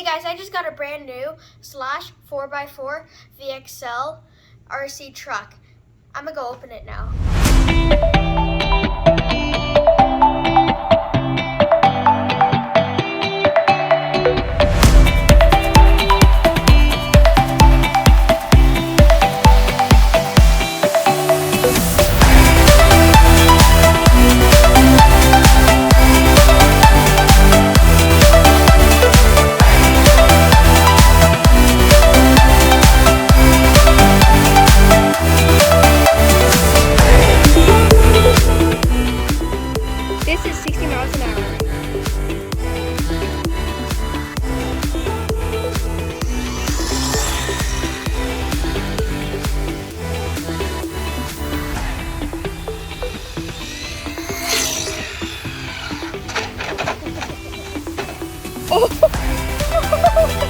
guys, I just got a brand new slash 4x4 VXL RC truck. I'm gonna go open it now. This is 60 miles an hour. Oh!